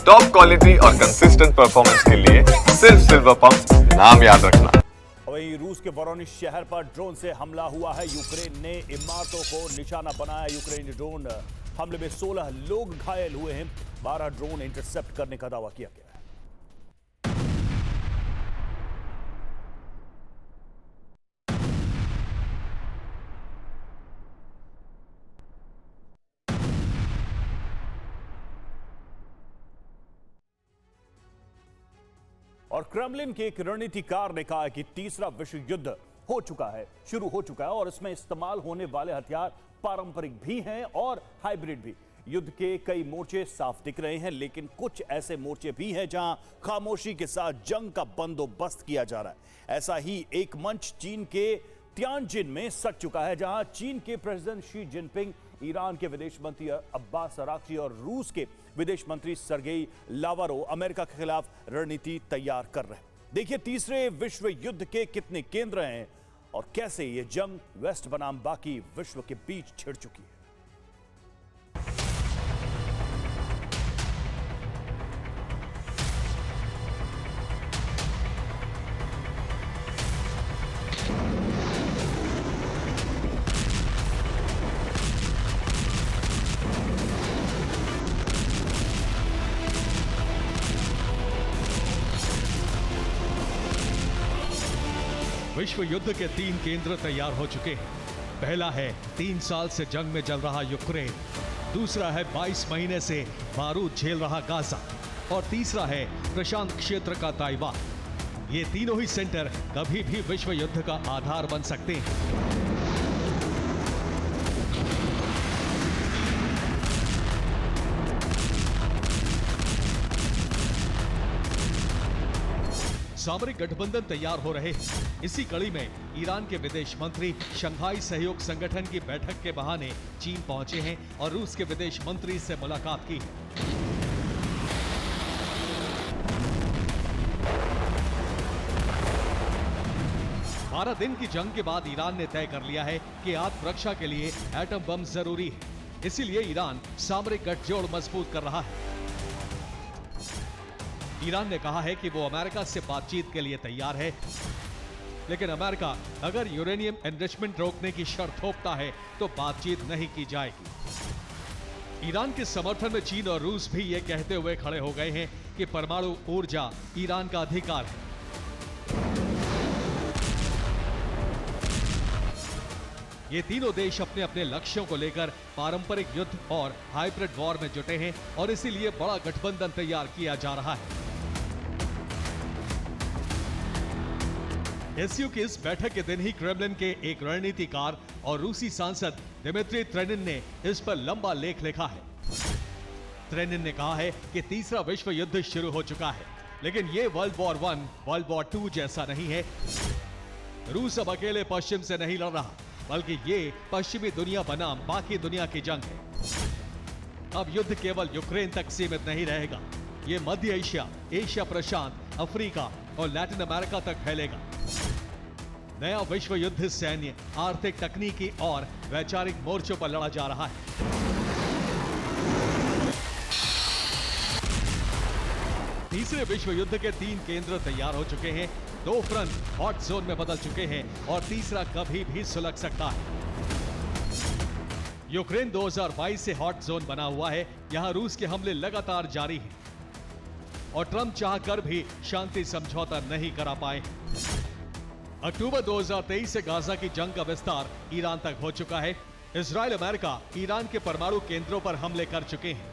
Top quality और consistent performance के लिए सिर्फ सिल्वर पंप नाम याद रखना। वहीं रूस के वोरोनिश शहर पर ड्रोन से हमला हुआ है। यूक्रेन ने इमारतों को निशाना बनाया। यूक्रेनी ड्रोन हमले में 16 लोग घायल हुए हैं। 12 ड्रोन इंटरसेप्ट करने का दावा किया गया है। और क्रेमलिन के एक रणनीतिकार ने कहा है कि तीसरा विश्व युद्ध हो चुका है, शुरू हो चुका है और इसमें इस्तेमाल होने वाले हथियार पारंपरिक भी हैं और हाइब्रिड भी। युद्ध के कई मोर्चे साफ दिख रहे हैं, लेकिन कुछ ऐसे मोर्चे भी हैं जहां खामोशी के साथ जंग का बंदोबस्त किया जा रहा है। ऐसा ही एक मंच चीन के तियानजिन में सज चुका है, जहां चीन के प्रेसिडेंट शी जिनपिंग, ईरान के विदेश मंत्री अब्बास अराक्ची और रूस के विदेश मंत्री सर्गेई लावरोव अमेरिका के खिलाफ रणनीति तैयार कर रहे हैं। देखिए तीसरे विश्व युद्ध के कितने केंद्र हैं और कैसे ये जंग वेस्ट बनाम बाकी विश्व के बीच छिड़ चुकी है। विश्व युद्ध के 3 केंद्र तैयार हो चुके हैं। पहला है 3 साल से जंग में जल रहा यूक्रेन, दूसरा है 22 महीने से बारूद झेल रहा गाजा और तीसरा है प्रशांत क्षेत्र का ताइवान। ये तीनों ही सेंटर कभी भी विश्व युद्ध का आधार बन सकते हैं। सामरिक गठबंधन तैयार हो रहे हैं। इसी कड़ी में ईरान के विदेश मंत्री शंघाई सहयोग संगठन की बैठक के बहाने चीन पहुंचे हैं और रूस के विदेश मंत्री से मुलाकात की है। 12 दिन की जंग के बाद ईरान ने तय कर लिया है कि आत्मरक्षा के लिए एटम बम जरूरी है। इसीलिए ईरान सामरिक गठजोड़ मजबूत कर रहा है। ईरान ने कहा है कि वो अमेरिका से बातचीत के लिए तैयार है, लेकिन अमेरिका अगर यूरेनियम एनरिचमेंट रोकने की शर्त थोपता है तो बातचीत नहीं की जाएगी। ईरान के समर्थन में चीन और रूस भी ये कहते हुए खड़े हो गए हैं कि परमाणु ऊर्जा ईरान का अधिकार है। ये तीनों देश अपने अपने लक्ष्यों को लेकर पारंपरिक युद्ध और हाइब्रिड वॉर में जुटे हैं और इसीलिए बड़ा गठबंधन तैयार किया जा रहा है। एसयू की इस बैठक के दिन ही क्रेमलिन के एक रणनीतिकार और रूसी सांसद दिमित्री त्रेनिन ने इस पर लंबा लेख लिखा है। त्रेनिन ने कहा है कि तीसरा विश्व युद्ध शुरू हो चुका है, लेकिन ये वर्ल्ड वॉर 1, वर्ल्ड वॉर 2 जैसा नहीं है। रूस अब अकेले पश्चिम से नहीं लड़ रहा, बल्कि ये पश्चिमी दुनिया बनाम बाकी दुनिया की जंग है। अब युद्ध केवल यूक्रेन तक सीमित नहीं रहेगा, ये मध्य एशिया, एशिया प्रशांत, अफ्रीका और लैटिन अमेरिका तक फैलेगा। नया विश्व युद्ध सैन्य, आर्थिक, तकनीकी और वैचारिक मोर्चों पर लड़ा जा रहा है। तीसरे विश्व युद्ध के 3 केंद्र तैयार हो चुके हैं। 2 फ्रंट हॉट जोन में बदल चुके हैं और तीसरा कभी भी सुलग सकता है। यूक्रेन 2022 से हॉट जोन बना हुआ है। यहां रूस के हमले लगातार जारी हैं और ट्रंप चाहकर भी शांति समझौता नहीं करा पाए। अक्टूबर 2023 से गाजा की जंग का विस्तार ईरान तक हो चुका है। इजराइल, अमेरिका ईरान के परमाणु केंद्रों पर हमले कर चुके हैं।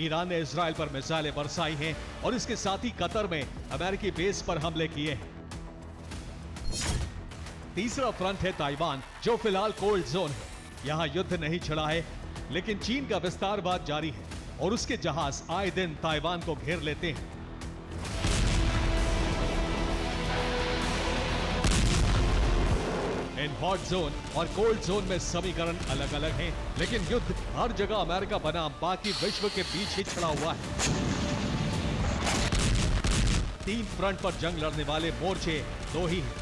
ईरान ने इजराइल पर मिसाइलें बरसाई हैं और इसके साथ ही कतर में अमेरिकी बेस पर हमले किए हैं। तीसरा फ्रंट है ताइवान, जो फिलहाल कोल्ड जोन है। यहां युद्ध नहीं छिड़ा है, लेकिन चीन का विस्तारवाद जारी है और उसके जहाज आए दिन ताइवान को घेर लेते हैं। इन हॉट जोन और कोल्ड जोन में समीकरण अलग अलग हैं, लेकिन युद्ध हर जगह अमेरिका बनाम बाकी विश्व के बीच ही छिड़ा हुआ है। 3 फ्रंट पर जंग लड़ने वाले मोर्चे 2 ही हैं।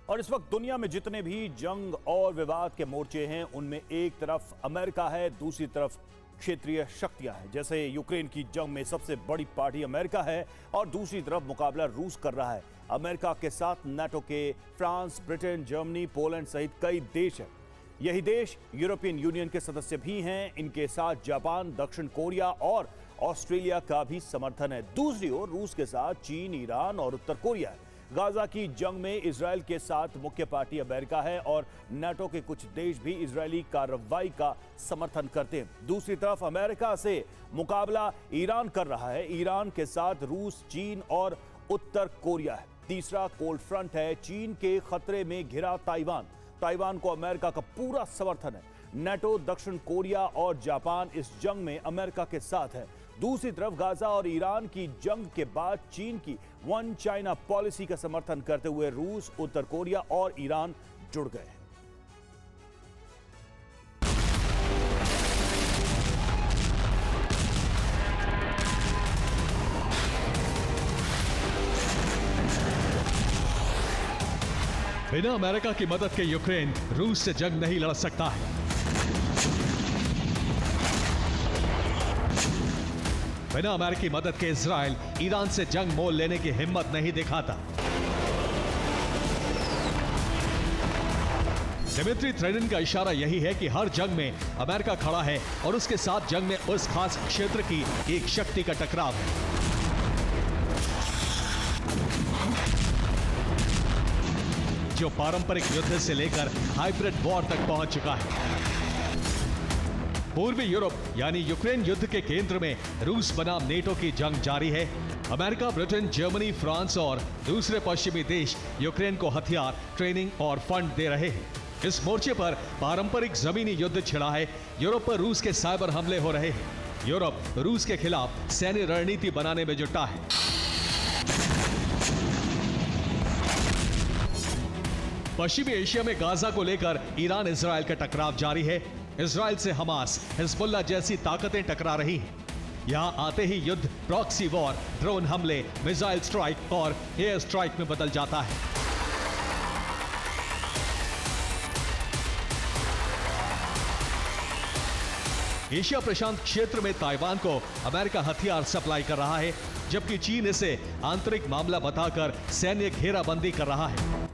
और इस वक्त दुनिया में जितने भी जंग और विवाद के मोर्चे हैं उनमें एक तरफ अमेरिका है, दूसरी तरफ क्षेत्रीय शक्तियां हैं। जैसे यूक्रेन की जंग में सबसे बड़ी पार्टी अमेरिका है और दूसरी तरफ मुकाबला रूस कर रहा है। अमेरिका के साथ नाटो के फ्रांस, ब्रिटेन, जर्मनी, पोलैंड सहित कई देश हैं। यही देश यूरोपियन यूनियन के सदस्य भी हैं। इनके साथ जापान, दक्षिण कोरिया और ऑस्ट्रेलिया का भी समर्थन है। दूसरी ओर रूस के साथ चीन, ईरान और उत्तर कोरिया है। गाजा की जंग में इजराइल के साथ मुख्य पार्टी अमेरिका है और नाटो के कुछ देश भी इजरायली कार्रवाई का समर्थन करते हैं। दूसरी तरफ अमेरिका से मुकाबला ईरान कर रहा है। ईरान के साथ रूस, चीन और उत्तर कोरिया है। तीसरा कोल्ड फ्रंट है। चीन के खतरे में घिरा ताइवान। ताइवान को अमेरिका का पूरा समर्थन है। नाटो, दक्षिण कोरिया और जापान इस जंग में अमेरिका के साथ है। दूसरी तरफ गाजा और ईरान की जंग के बाद चीन की वन चाइना पॉलिसी का समर्थन करते हुए रूस, उत्तर कोरिया और ईरान जुड़ गए हैं। बिना अमेरिका की मदद के यूक्रेन रूस से जंग नहीं लड़ सकता है। बिना अमेरिकी मदद के इजराइल ईरान से जंग मोल लेने की हिम्मत नहीं दिखाता। दिमित्री त्रेनिन का इशारा यही है कि हर जंग में अमेरिका खड़ा है और उसके साथ जंग में उस खास क्षेत्र की एक शक्ति का टकराव है। जो पारंपरिक युद्ध से लेकर हाइब्रिड वॉर तक पहुंच चुका है। पूर्वी यूरोप यानी यूक्रेन युद्ध के केंद्र में रूस बनाम नेटो की जंग जारी है। अमेरिका, ब्रिटेन, जर्मनी, फ्रांस और दूसरे पश्चिमी देश यूक्रेन को हथियार, ट्रेनिंग और फंड दे रहे हैं। इस मोर्चे पर पारंपरिक जमीनी युद्ध छिड़ा है। यूरोप पर रूस के साइबर हमले हो रहे हैं। यूरोप रूस के खिलाफ सैन्य रणनीति बनाने में जुटा है। पश्चिमी एशिया में गाजा को लेकर ईरान इजराइल का टकराव जारी है। इजराइल से हमास, हिजबुल्लाह जैसी ताकतें टकरा रही हैं। यहां आते ही युद्ध प्रॉक्सी वॉर, ड्रोन हमले, मिसाइल स्ट्राइक और एयर स्ट्राइक में बदल जाता है। एशिया प्रशांत क्षेत्र में ताइवान को अमेरिका हथियार सप्लाई कर रहा है, जबकि चीन इसे आंतरिक मामला बताकर सैन्य घेराबंदी कर रहा है।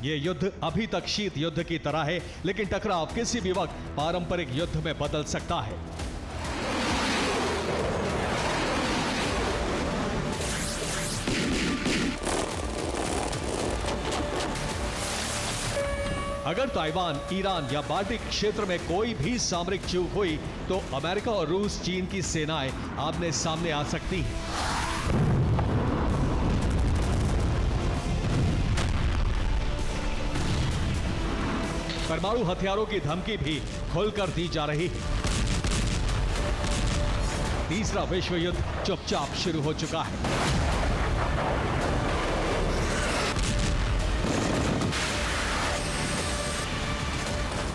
यह युद्ध अभी तक शीत युद्ध की तरह है, लेकिन टकराव किसी भी वक्त पारंपरिक युद्ध में बदल सकता है। अगर ताइवान, ईरान या बाल्टिक क्षेत्र में कोई भी सामरिक चूक हुई तो अमेरिका और रूस, चीन की सेनाएं आमने सामने आ सकती हैं। परमाणु हथियारों की धमकी भी खुलकर दी जा रही है। तीसरा विश्व युद्ध चुपचाप शुरू हो चुका है।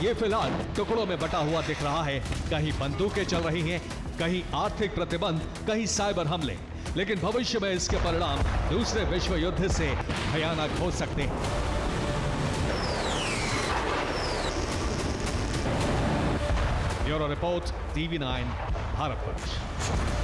ये फिलहाल टुकड़ों में बटा हुआ दिख रहा है। कहीं बंदूकें चल रही हैं, कहीं आर्थिक प्रतिबंध, कहीं साइबर हमले। लेकिन भविष्य में इसके परिणाम दूसरे विश्व युद्ध से भयानक हो सकते हैं। Bureau report, TV9, Bharatvarsh.